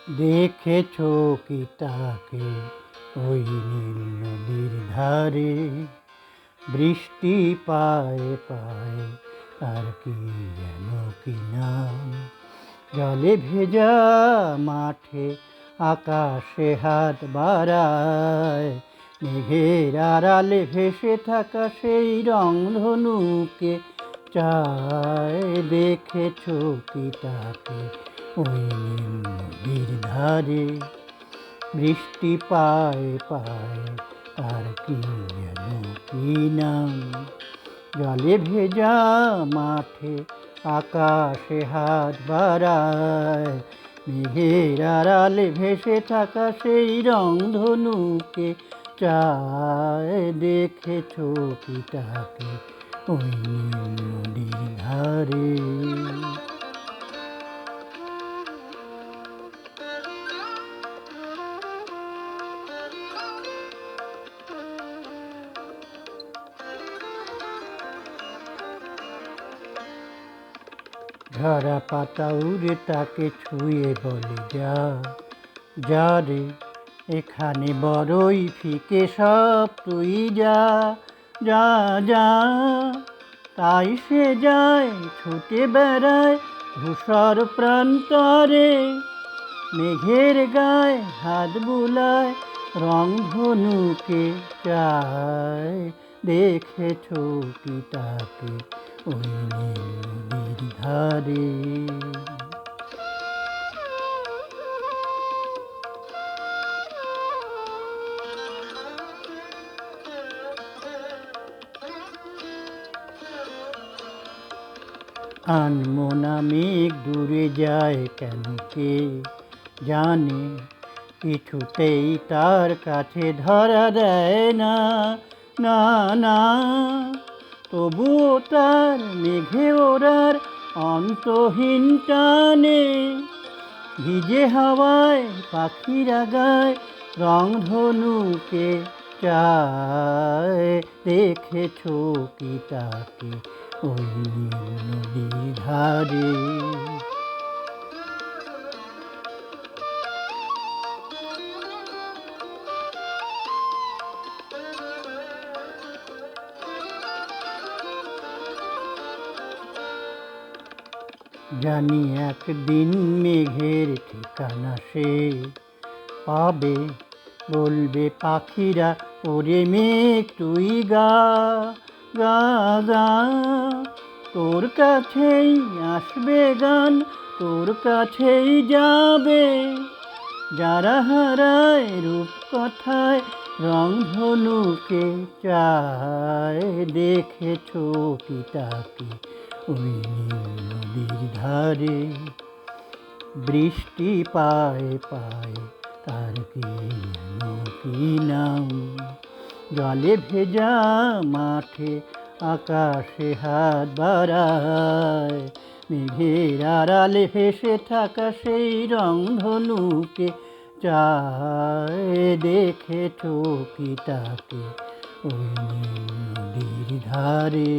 দেখেছো কি তাকে ওই নীল নদীর ধারে, বৃষ্টি পায়ে পায়ে আর কি যেন কি নাম। জলে ভেজা মাঠে আকাশে হাত বাড়ায়, মেঘের আড়ালে ভেসে থাকা সেই রংধনুকে চায়। দেখেছো কি তাকে ওই নীল নদীর ধারে, বৃষ্টি পায়ে পায়ে আর কি যেন কি নাম। জলে ভেজা মাঠে আকাশে হাত বাড়ায়, মেঘের আড়ালে ভেসে থাকা সেই রংধনুকে চায়। দেখেছো কি তাকে ওই নীল নদীর ধারে। ঝরা পাতা উড়ে তাকে ছুঁয়ে বলে যা, যা রে এখানে বড়ই ফিকে সব তুই যা, যা যা। তাই সে যায় ছুটে বেড়ায় ধূসর প্রান্তরে, মেঘের গায়ে হাত বুলায় রংধনুকে চায়। দেখেছো কি তাকে ওই নীল নদীর ধারে। আনমনা মেঘ দূরে যায় কেন কে জানে, কিছুতেই তার কাছে ধরা দেয় না, না না। তবুও তার মেঘে ওড়ার অন্তহীন টানে, ভিজে হাওয়ায় পাখিরা গায় রংধনুকে চায়। দেখেছো কি তাকে ওই নীল নদীর ধারে। জানি একদিন মেঘের ঠিকানা সে পাবে, বলবে পাখিরা ওরে মেঘ তুই গা, গা গা। তোর কাছেই আসবে গান, তোর কাছেই যাবে, যারা হারায় রূপ কথায় রংধনুকে চায়। দেখেছো কি তাকে ওই নীল নদীর ধারে, বৃষ্টি পায়ে পায়ে তার কি যেন কি নাম। জলে ভেজা মাঠে আকাশে হাত বাড়ায়, মেঘের আড়ালে ভেসে থাকা সেই রংধনুকে চায়। দেখেছো কি তাকে ওই নীল নদীর ধারে।